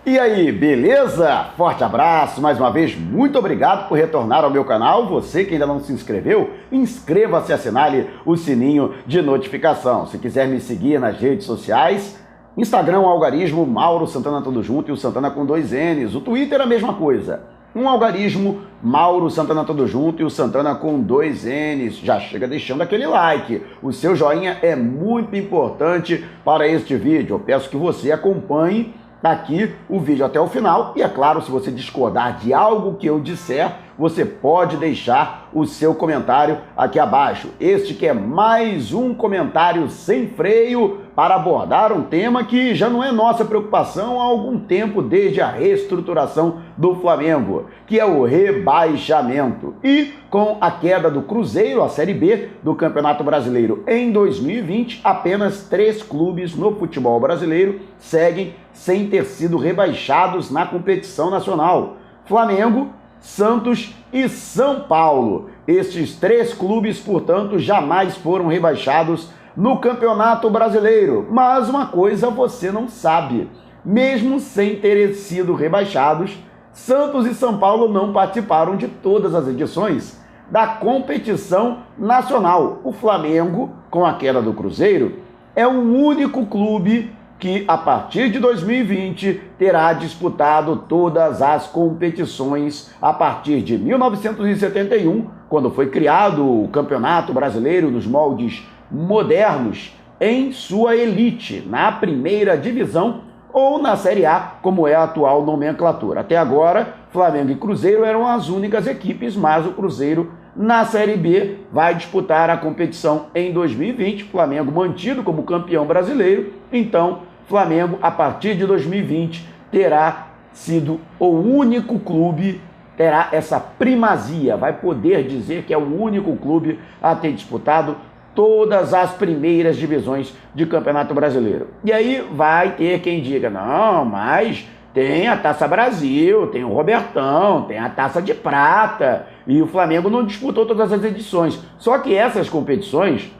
E aí, beleza? Forte abraço, mais uma vez, muito obrigado por retornar ao meu canal. Você que ainda não se inscreveu, inscreva-se e assinale o sininho de notificação. Se quiser me seguir nas redes sociais, Instagram, algarismo, Mauro Santana tudo junto e o Santana com 2 N's. O Twitter é a mesma coisa. Um algarismo, Mauro Santana tudo junto e o Santana com 2 N's. Já chega deixando aquele like. O seu joinha é muito importante para este vídeo. Eu peço que você acompanhe aqui o vídeo até o final e, é claro, se você discordar de algo que eu disser, você pode deixar o seu comentário aqui abaixo. Este que é mais um comentário sem freio para abordar um tema que já não é nossa preocupação há algum tempo, desde a reestruturação do Flamengo, que é o rebaixamento. E com a queda do Cruzeiro, a Série B do Campeonato Brasileiro em 2020, apenas 3 clubes no futebol brasileiro seguem sem ter sido rebaixados na competição nacional: Flamengo, Santos e São Paulo. Estes 3 clubes, portanto, jamais foram rebaixados no Campeonato Brasileiro. Mas uma coisa você não sabe: mesmo sem terem sido rebaixados, Santos e São Paulo não participaram de todas as edições da competição nacional. O Flamengo, com a queda do Cruzeiro, é o único clube que, a partir de 2020, terá disputado todas as competições a partir de 1971, quando foi criado o Campeonato Brasileiro nos moldes modernos, em sua elite, na primeira divisão ou na Série A, como é a atual nomenclatura. Até agora, Flamengo e Cruzeiro eram as únicas equipes, mas o Cruzeiro, na Série B, vai disputar a competição em 2020, Flamengo mantido como campeão brasileiro. Então, Flamengo, a partir de 2020, terá sido o único clube, terá essa primazia, vai poder dizer que é o único clube a ter disputado todas as primeiras divisões de Campeonato Brasileiro. E aí vai ter quem diga: não, mas tem a Taça Brasil, tem o Robertão, tem a Taça de Prata, e o Flamengo não disputou todas as edições. Só que essas competições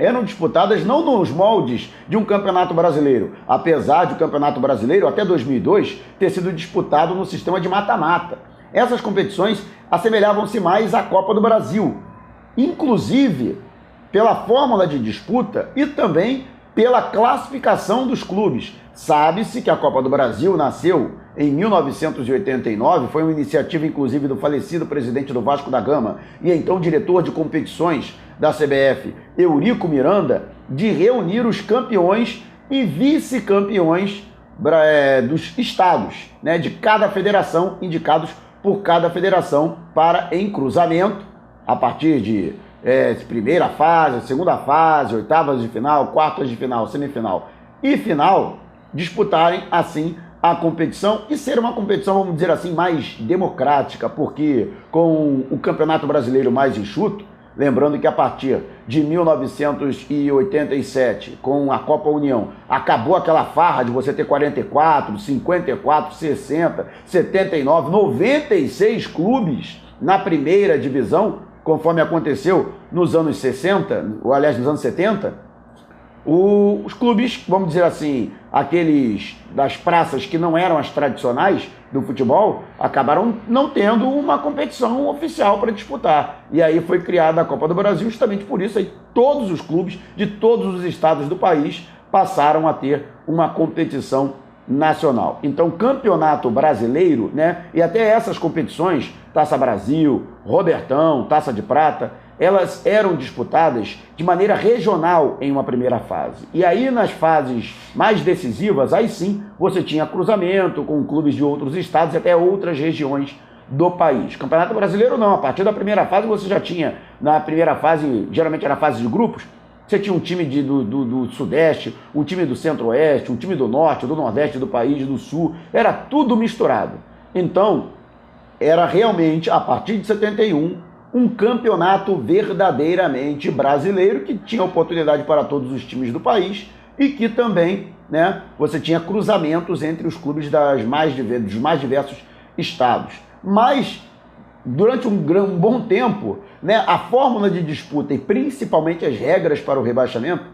eram disputadas não nos moldes de um Campeonato Brasileiro, apesar de o Campeonato Brasileiro, até 2002, ter sido disputado no sistema de mata-mata. Essas competições assemelhavam-se mais à Copa do Brasil, inclusive pela fórmula de disputa e também pela classificação dos clubes. Sabe-se que a Copa do Brasil nasceu em 1989, foi uma iniciativa inclusive do falecido presidente do Vasco da Gama e então diretor de competições da CBF, Eurico Miranda, de reunir os campeões e vice-campeões dos estados, né, de cada federação, indicados por cada federação para, em cruzamento, a partir de primeira fase, segunda fase, oitavas de final, quartas de final, semifinal e final, disputarem assim a competição e ser uma competição, vamos dizer assim, mais democrática, porque com o Campeonato Brasileiro mais enxuto, lembrando que a partir de 1987, com a Copa União, acabou aquela farra de você ter 44, 54, 60, 79, 96 clubes na primeira divisão, conforme aconteceu nos anos 60, ou aliás, nos anos 70, os clubes, vamos dizer assim, aqueles das praças que não eram as tradicionais do futebol, acabaram não tendo uma competição oficial para disputar. E aí foi criada a Copa do Brasil, justamente por isso aí todos os clubes de todos os estados do país passaram a ter uma competição nacional. Então, Campeonato Brasileiro, né, e até essas competições, Taça Brasil, Robertão, Taça de Prata, elas eram disputadas de maneira regional em uma primeira fase. E aí, nas fases mais decisivas, aí sim, você tinha cruzamento com clubes de outros estados e até outras regiões do país. Campeonato Brasileiro não, a partir da primeira fase você já tinha, na primeira fase, geralmente era fase de grupos, você tinha um time do Sudeste, um time do Centro-Oeste, um time do Norte, do Nordeste do país, do Sul, era tudo misturado. Então, era realmente, a partir de 71, um campeonato verdadeiramente brasileiro, que tinha oportunidade para todos os times do país e que também, né, você tinha cruzamentos entre os clubes dos mais diversos estados. Mas, durante um bom tempo, né, a fórmula de disputa e principalmente as regras para o rebaixamento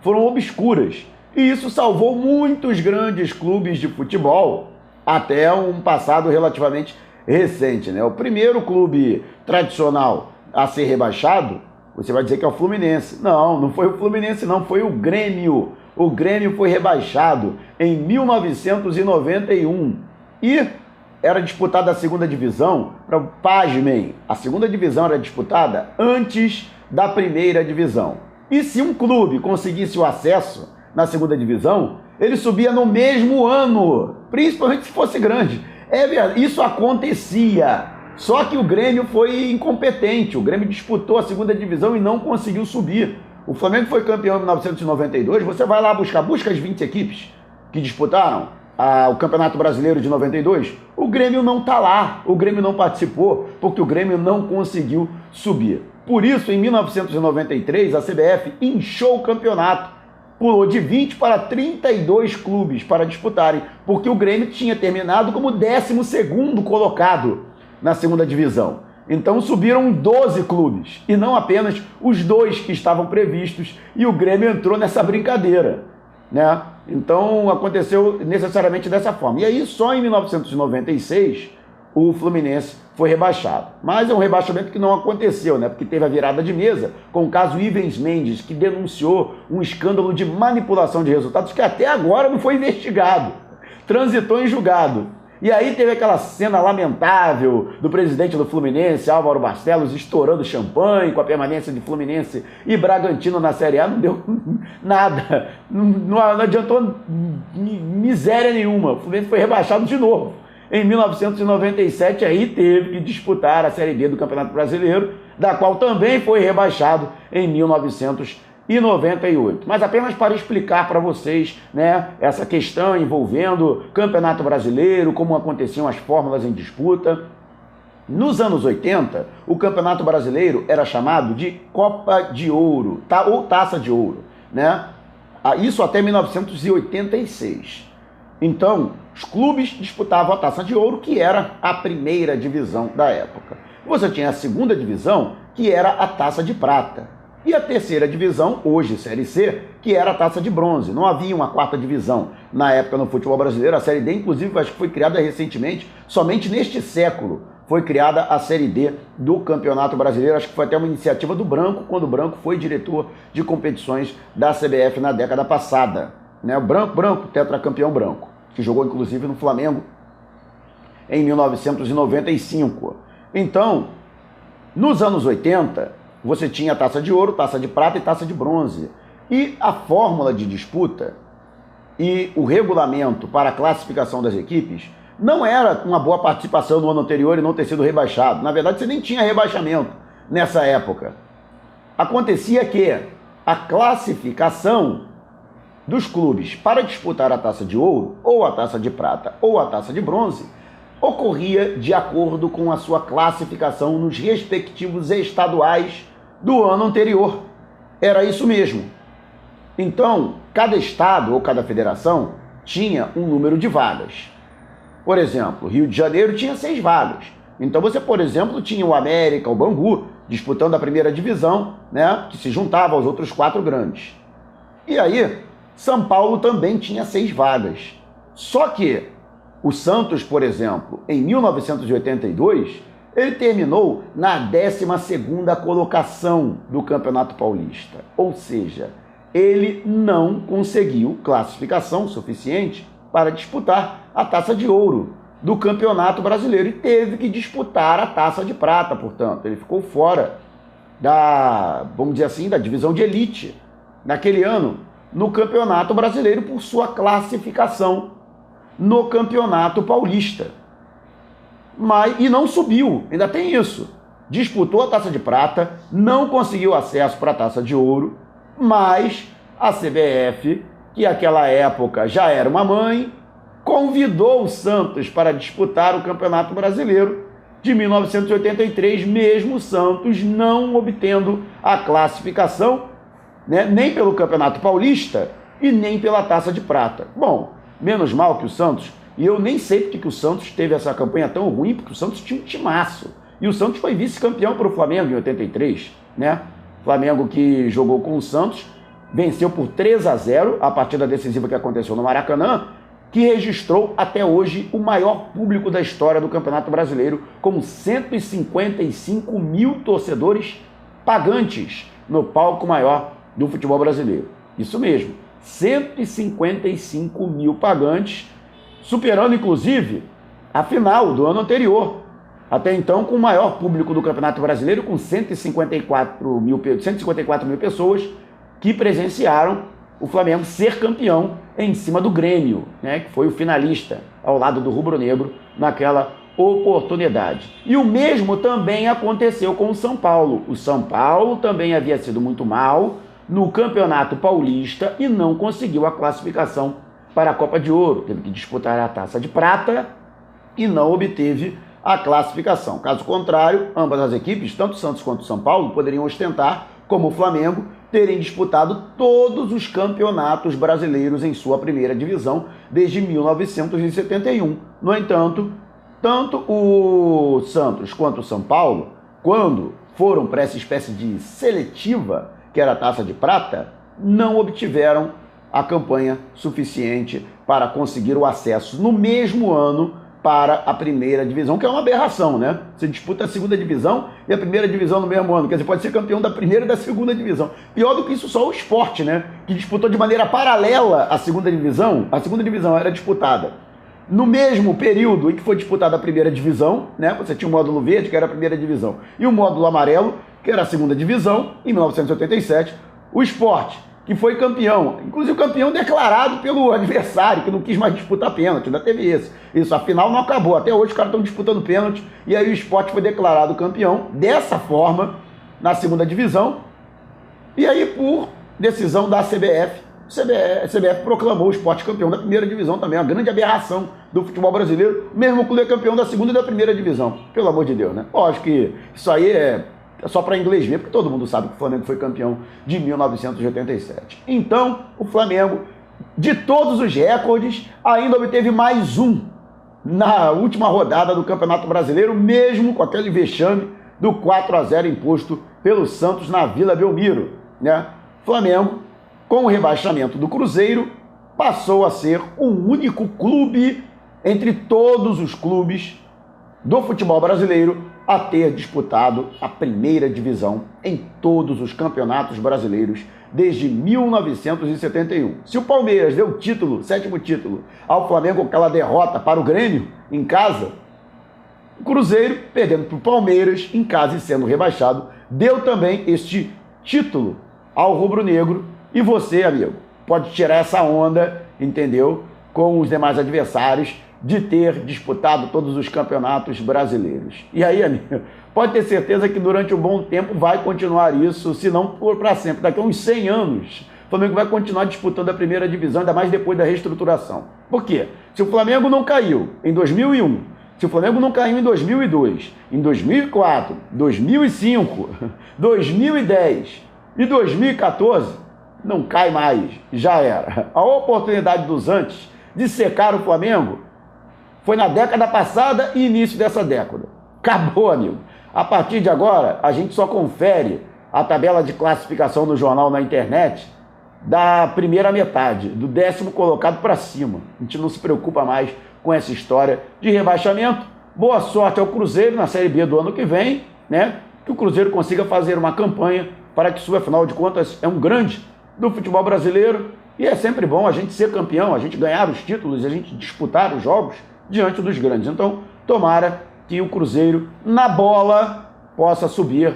foram obscuras. E isso salvou muitos grandes clubes de futebol até um passado relativamente recente, né? O primeiro clube tradicional a ser rebaixado, você vai dizer que é o Fluminense. Não, não foi o Fluminense, não, foi o Grêmio. O Grêmio foi rebaixado em 1991 e era disputada a segunda divisão. Pasmem, a segunda divisão era disputada antes da primeira divisão. E se um clube conseguisse o acesso na segunda divisão, ele subia no mesmo ano, principalmente se fosse grande. É verdade, isso acontecia. Só que o Grêmio foi incompetente. O Grêmio disputou a segunda divisão e não conseguiu subir. O Flamengo foi campeão em 1992. Você vai lá busca as 20 equipes que disputaram o Campeonato Brasileiro de 92. O Grêmio não está lá. O Grêmio não participou porque o Grêmio não conseguiu subir. Por isso, em 1993, a CBF inchou o campeonato. Pulou de 20 para 32 clubes para disputarem, porque o Grêmio tinha terminado como 12º colocado na segunda divisão. Então subiram 12 clubes, e não apenas os 2 que estavam previstos, e o Grêmio entrou nessa brincadeira, né? Então aconteceu necessariamente dessa forma. E aí só em 1996 o Fluminense foi rebaixado. Mas é um rebaixamento que não aconteceu, né? Porque teve a virada de mesa com o caso Ivens Mendes, que denunciou um escândalo de manipulação de resultados que até agora não foi investigado. Transitou em julgado. E aí teve aquela cena lamentável do presidente do Fluminense, Álvaro Barcelos, estourando champanhe com a permanência de Fluminense e Bragantino na Série A. Não deu nada. Não adiantou miséria nenhuma. O Fluminense foi rebaixado de novo. Em 1997, aí teve que disputar a Série B do Campeonato Brasileiro, da qual também foi rebaixado em 1998. Mas apenas para explicar para vocês, né, essa questão envolvendo Campeonato Brasileiro, como aconteciam as fórmulas em disputa. Nos anos 80, o Campeonato Brasileiro era chamado de Copa de Ouro, ou Taça de Ouro, né? Isso até 1986. Então, os clubes disputavam a Taça de Ouro, que era a primeira divisão da época. Você tinha a segunda divisão, que era a Taça de Prata. E a terceira divisão, hoje Série C, que era a Taça de Bronze. Não havia uma quarta divisão na época no futebol brasileiro. A Série D, inclusive, acho que foi criada recentemente, somente neste século foi criada a Série D do Campeonato Brasileiro. Acho que foi até uma iniciativa do Branco, quando o Branco foi diretor de competições da CBF na década passada. Né? O Branco, tetracampeão branco, que jogou inclusive no Flamengo em 1995. Então, nos anos 80, você tinha Taça de Ouro, Taça de Prata e Taça de Bronze. E a fórmula de disputa e o regulamento para a classificação das equipes não era uma boa participação no ano anterior e não ter sido rebaixado. Na verdade, você nem tinha rebaixamento nessa época. Acontecia que a classificação dos clubes para disputar a Taça de Ouro, ou a Taça de Prata, ou a Taça de Bronze, ocorria de acordo com a sua classificação nos respectivos estaduais do ano anterior. Era isso mesmo. Então, cada estado ou cada federação tinha um número de vagas. Por exemplo, Rio de Janeiro tinha 6 vagas. Então você, por exemplo, tinha o América, o Bangu, disputando a primeira divisão, né, que se juntava aos outros 4 grandes. E aí, São Paulo também tinha 6 vagas. Só que o Santos, por exemplo, em 1982, ele terminou na 12ª colocação do Campeonato Paulista. Ou seja, ele não conseguiu classificação suficiente para disputar a Taça de Ouro do Campeonato Brasileiro e teve que disputar a Taça de Prata, portanto. Ele ficou fora da, vamos dizer assim, da divisão de elite naquele ano no Campeonato Brasileiro por sua classificação no Campeonato Paulista. E não subiu, ainda tem isso. Disputou a Taça de Prata, não conseguiu acesso para a Taça de Ouro, mas a CBF, que naquela época já era uma mãe, convidou o Santos para disputar o Campeonato Brasileiro de 1983, mesmo o Santos não obtendo a classificação, né, nem pelo Campeonato Paulista e nem pela Taça de Prata. Bom, menos mal que o Santos, e eu nem sei porque que o Santos teve essa campanha tão ruim, porque o Santos tinha um timaço. E o Santos foi vice-campeão para o Flamengo em 83, né? Flamengo que jogou com o Santos, venceu por 3-0 a partida decisiva que aconteceu no Maracanã, que registrou até hoje o maior público da história do Campeonato Brasileiro, com 155 mil torcedores pagantes no palco maior do futebol brasileiro. Isso mesmo, 155 mil pagantes, superando inclusive a final do ano anterior, até então com o maior público do Campeonato Brasileiro, com 154 mil pessoas que presenciaram o Flamengo ser campeão em cima do Grêmio, né, que foi o finalista ao lado do rubro-negro naquela oportunidade. E o mesmo também aconteceu com o São Paulo. O São Paulo também havia sido muito mal no Campeonato Paulista e não conseguiu a classificação para a Copa de Ouro. Teve que disputar a Taça de Prata e não obteve a classificação. Caso contrário, ambas as equipes, tanto Santos quanto São Paulo, poderiam ostentar, como o Flamengo, terem disputado todos os campeonatos brasileiros em sua primeira divisão desde 1971. No entanto, tanto o Santos quanto o São Paulo, quando foram para essa espécie de seletiva, que era a Taça de Prata, não obtiveram a campanha suficiente para conseguir o acesso no mesmo ano para a primeira divisão, que é uma aberração, né? Você disputa a segunda divisão e a primeira divisão no mesmo ano, quer dizer, pode ser campeão da primeira e da segunda divisão. Pior do que isso, só o Sport, né? Que disputou de maneira paralela a segunda divisão era disputada no mesmo período em que foi disputada a primeira divisão, né? Você tinha o módulo verde, que era a primeira divisão, e o módulo amarelo, que era a segunda divisão, em 1987, o Sport, que foi campeão, inclusive campeão declarado pelo adversário, que não quis mais disputar pênalti, ainda teve isso, a final não acabou, até hoje os caras estão disputando pênalti, e aí o Sport foi declarado campeão, dessa forma, na segunda divisão, e aí por decisão da CBF, a CBF proclamou o Sport campeão da primeira divisão também, uma grande aberração do futebol brasileiro, mesmo que ele é campeão da segunda e da primeira divisão, pelo amor de Deus, né? Lógico que isso aí é só para inglês ver, porque todo mundo sabe que o Flamengo foi campeão de 1987. Então, o Flamengo, de todos os recordes, ainda obteve mais um na última rodada do Campeonato Brasileiro, mesmo com aquele vexame do 4-0 imposto pelo Santos na Vila Belmiro, né? Flamengo, com o rebaixamento do Cruzeiro, passou a ser o único clube entre todos os clubes do futebol brasileiro a ter disputado a primeira divisão em todos os campeonatos brasileiros desde 1971. Se o Palmeiras deu o título, sétimo título, ao Flamengo com aquela derrota para o Grêmio em casa, o Cruzeiro, perdendo para o Palmeiras em casa e sendo rebaixado, deu também este título ao rubro-negro. E você, amigo, pode tirar essa onda, entendeu? Com os demais adversários, de ter disputado todos os campeonatos brasileiros. E aí, amigo, pode ter certeza que durante um bom tempo vai continuar isso, se não para sempre. Daqui a uns 100 anos, o Flamengo vai continuar disputando a primeira divisão, ainda mais depois da reestruturação. Por quê? Se o Flamengo não caiu em 2001, se o Flamengo não caiu em 2002, em 2004, 2005, 2010 e 2014, não cai mais, já era. A oportunidade dos antes de secar o Flamengo foi na década passada e início dessa década. Acabou, amigo. A partir de agora, a gente só confere a tabela de classificação do jornal na internet da primeira metade, do 10º colocado para cima. A gente não se preocupa mais com essa história de rebaixamento. Boa sorte ao Cruzeiro na Série B do ano que vem, né? Que o Cruzeiro consiga fazer uma campanha para que isso, afinal de contas, é um grande do futebol brasileiro. E é sempre bom a gente ser campeão, a gente ganhar os títulos, a gente disputar os jogos diante dos grandes. Então, tomara que o Cruzeiro, na bola, possa subir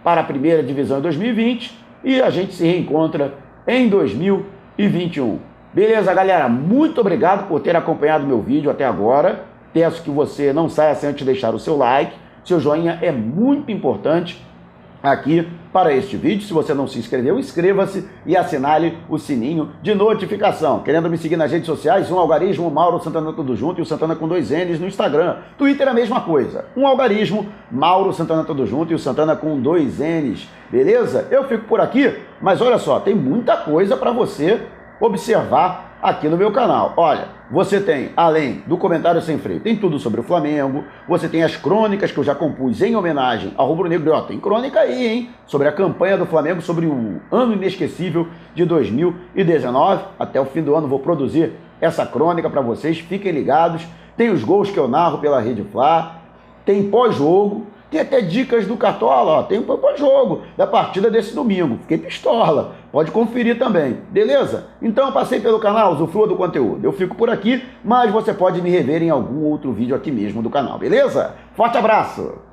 para a primeira divisão em 2020 e a gente se reencontra em 2021. Beleza, galera? Muito obrigado por ter acompanhado meu vídeo até agora. Peço que você não saia sem antes deixar o seu like. Seu joinha é muito importante aqui para este vídeo. Se você não se inscreveu, inscreva-se e assinale o sininho de notificação. Querendo me seguir nas redes sociais, um algarismo, Mauro Santana tudo junto, e o Santana com 2 N's no Instagram. Twitter a mesma coisa, um algarismo, Mauro Santana tudo junto, e o Santana com 2 N's, beleza? Eu fico por aqui, mas olha só, tem muita coisa para você observar aqui no meu canal. Olha, você tem, além do comentário sem freio, tem tudo sobre o Flamengo, você tem as crônicas que eu já compus em homenagem ao Rubro Negro. Ó, tem crônica aí, hein? Sobre a campanha do Flamengo, sobre o ano inesquecível de 2019. Até o fim do ano vou produzir essa crônica para vocês, fiquem ligados. Tem os gols que eu narro pela Rede Fla, tem pós-jogo, tem até dicas do Cartola, ó, tem um pós-jogo da partida desse domingo. Fiquei pistola, pode conferir também, beleza? Então passei pelo canal, usufrua do conteúdo. Eu fico por aqui, mas você pode me rever em algum outro vídeo aqui mesmo do canal, beleza? Forte abraço!